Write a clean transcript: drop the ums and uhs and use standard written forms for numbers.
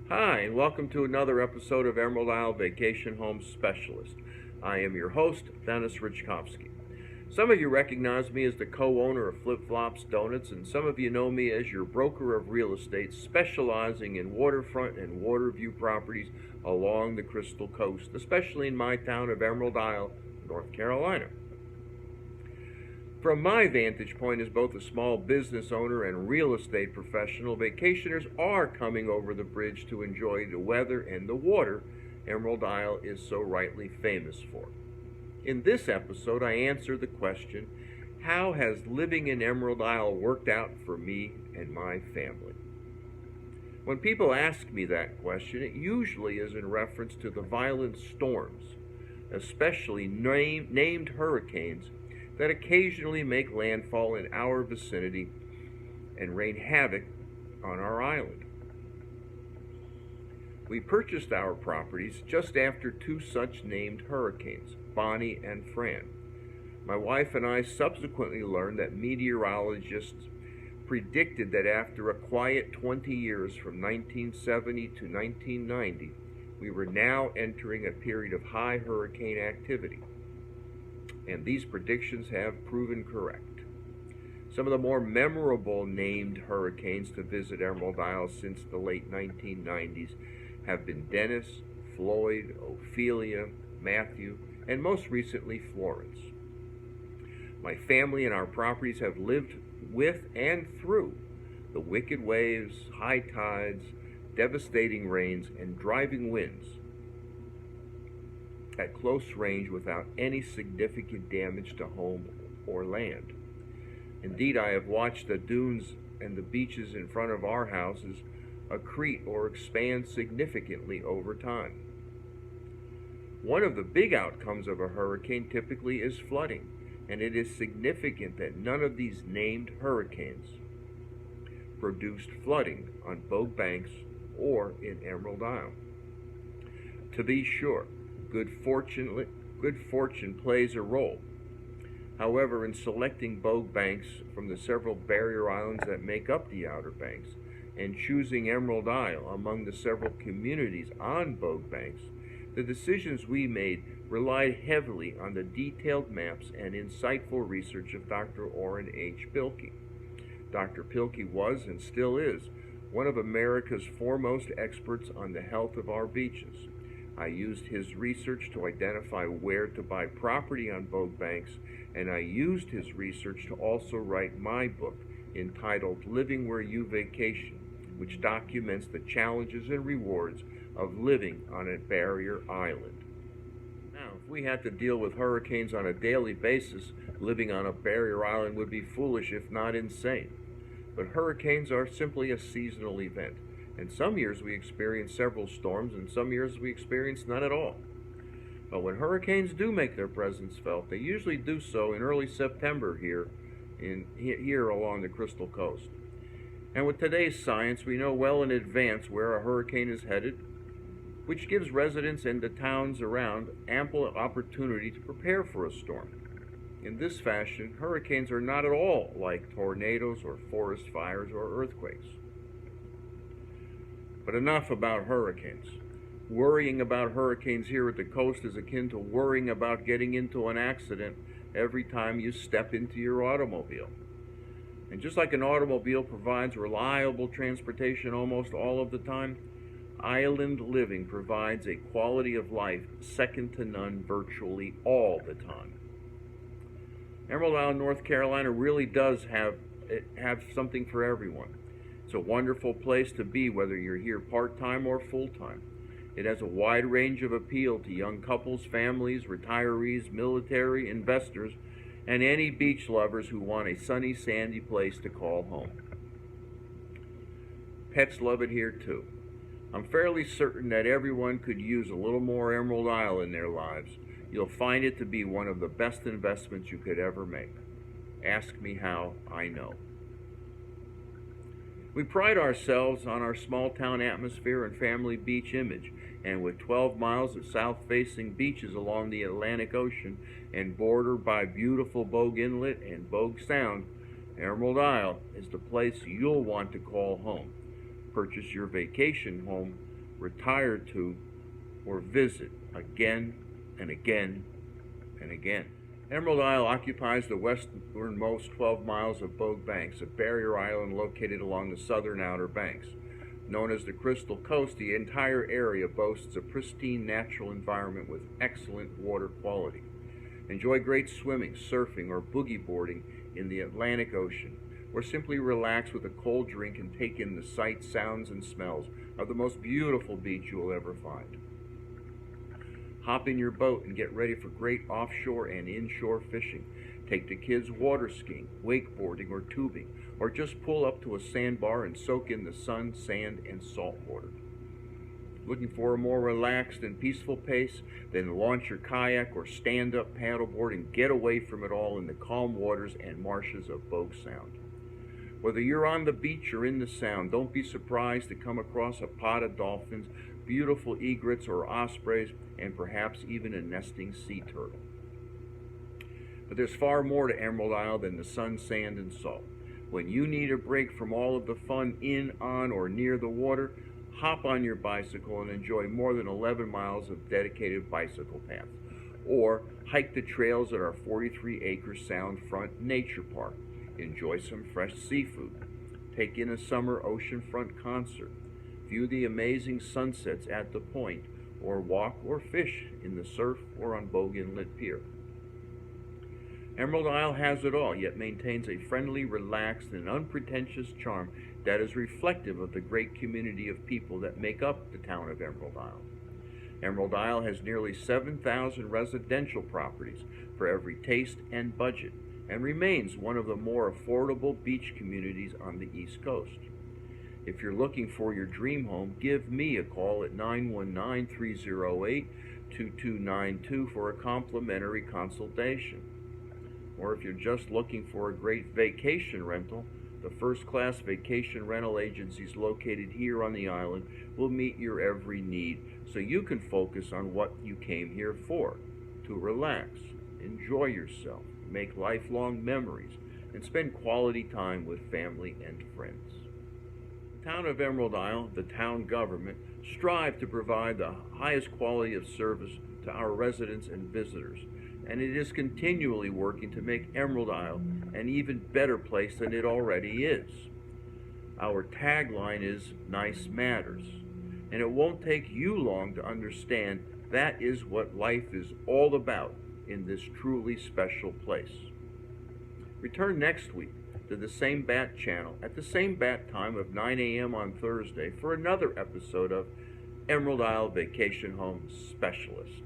Hi, and welcome to another episode of Emerald Isle Vacation Home Specialist. I am your host, Dennis Richkovsky. Some of you recognize me as the co-owner of Flip Flops Donuts, and some of you know me as your broker of real estate specializing in waterfront and water view properties along the Crystal Coast, especially in my town of Emerald Isle, North Carolina. From my vantage point as both a small business owner and real estate professional, vacationers are coming over the bridge to enjoy the weather and the water Emerald Isle is so rightly famous for. In this episode, I answer the question, how has living in Emerald Isle worked out for me and my family? When people ask me that question, it usually is in reference to the violent storms, especially named hurricanes, that occasionally make landfall in our vicinity and rain havoc on our island. We purchased our properties just after two such named hurricanes, Bonnie and Fran. My wife and I subsequently learned that meteorologists predicted that after a quiet 20 years from 1970 to 1990, we were now entering a period of high hurricane activity. And these predictions have proven correct. Some of the more memorable named hurricanes to visit Emerald Isle since the late 1990s have been Dennis, Floyd, Ophelia, Matthew, and most recently Florence. My family and our properties have lived with and through the wicked waves, high tides, devastating rains, and driving winds at close range without any significant damage to home or land. Indeed, I have watched the dunes and the beaches in front of our houses accrete or expand significantly over time. One of the big outcomes of a hurricane typically is flooding, and it is significant that none of these named hurricanes produced flooding on Bogue Banks or in Emerald Isle. To be sure, good fortune plays a role. However, in selecting Bogue Banks from the several barrier islands that make up the Outer Banks, and choosing Emerald Isle among the several communities on Bogue Banks, the decisions we made relied heavily on the detailed maps and insightful research of Dr. Orrin H. Pilkey. Dr. Pilkey was and still is one of America's foremost experts on the health of our beaches. I used his research to identify where to buy property on Bogue Banks, and I used his research to also write my book entitled Living Where You Vacation, which documents the challenges and rewards of living on a barrier island. Now, if we had to deal with hurricanes on a daily basis, living on a barrier island would be foolish, if not insane. But hurricanes are simply a seasonal event. And some years we experience several storms, and some years we experience none at all. But when hurricanes do make their presence felt, they usually do so in early September here along the Crystal Coast. And with today's science, we know well in advance where a hurricane is headed, which gives residents and the towns around ample opportunity to prepare for a storm. In this fashion, hurricanes are not at all like tornadoes or forest fires or earthquakes. But enough about hurricanes. Worrying about hurricanes here at the coast is akin to worrying about getting into an accident every time you step into your automobile. And just like an automobile provides reliable transportation almost all of the time, island living provides a quality of life second to none virtually all the time. Emerald Isle, North Carolina really does have something for everyone. It's a wonderful place to be, whether you're here part-time or full-time. It has a wide range of appeal to young couples, families, retirees, military, investors, and any beach lovers who want a sunny, sandy place to call home. Pets love it here too. I'm fairly certain that everyone could use a little more Emerald Isle in their lives. You'll find it to be one of the best investments you could ever make. Ask me how, I know. We pride ourselves on our small town atmosphere and family beach image, and with 12 miles of south-facing beaches along the Atlantic Ocean and bordered by beautiful Bogue Inlet and Bogue Sound, Emerald Isle is the place you'll want to call home. Purchase your vacation home retire to, or visit again and again and again. Emerald Isle occupies the westernmost 12 miles of Bogue Banks, a barrier island located along the southern outer banks. Known as the Crystal Coast, the entire area boasts a pristine natural environment with excellent water quality. Enjoy great swimming, surfing, or boogie boarding in the Atlantic Ocean, or simply relax with a cold drink and take in the sights, sounds, and smells of the most beautiful beach you will ever find. Hop in your boat and get ready for great offshore and inshore fishing. Take the kids water skiing, wakeboarding, or tubing, or just pull up to a sandbar and soak in the sun, sand, and salt water. Looking for a more relaxed and peaceful pace? Then launch your kayak or stand-up paddleboard and get away from it all in the calm waters and marshes of Bogue Sound. Whether you're on the beach or in the Sound, don't be surprised to come across a pod of dolphins, beautiful egrets or ospreys, and perhaps even a nesting sea turtle. But there's far more to Emerald Isle than the sun, sand, and salt. When you need a break from all of the fun in, on, or near the water, hop on your bicycle and enjoy more than 11 miles of dedicated bicycle paths. Or hike the trails at our 43-acre Soundfront Nature Park. Enjoy some fresh seafood. Take in a summer oceanfront concert. View the amazing sunsets at the point, or walk or fish in the surf or on Bogue Inlet Pier. Emerald Isle has it all, yet maintains a friendly, relaxed, and unpretentious charm that is reflective of the great community of people that make up the town of Emerald Isle. Emerald Isle has nearly 7,000 residential properties for every taste and budget, and remains one of the more affordable beach communities on the East Coast. If you're looking for your dream home, give me a call at 919-308-2292 for a complimentary consultation. Or if you're just looking for a great vacation rental, the first-class vacation rental agencies located here on the island will meet your every need so you can focus on what you came here for, to relax, enjoy yourself, make lifelong memories, and spend quality time with family and friends. The town of Emerald Isle, the town government, strive to provide the highest quality of service to our residents and visitors, and it is continually working to make Emerald Isle an even better place than it already is. Our tagline is "Nice Matters," and it won't take you long to understand that is what life is all about in this truly special place. Return next week to the same bat channel at the same bat time of 9 a.m. on Thursday for another episode of Emerald Isle Vacation Home Specialist.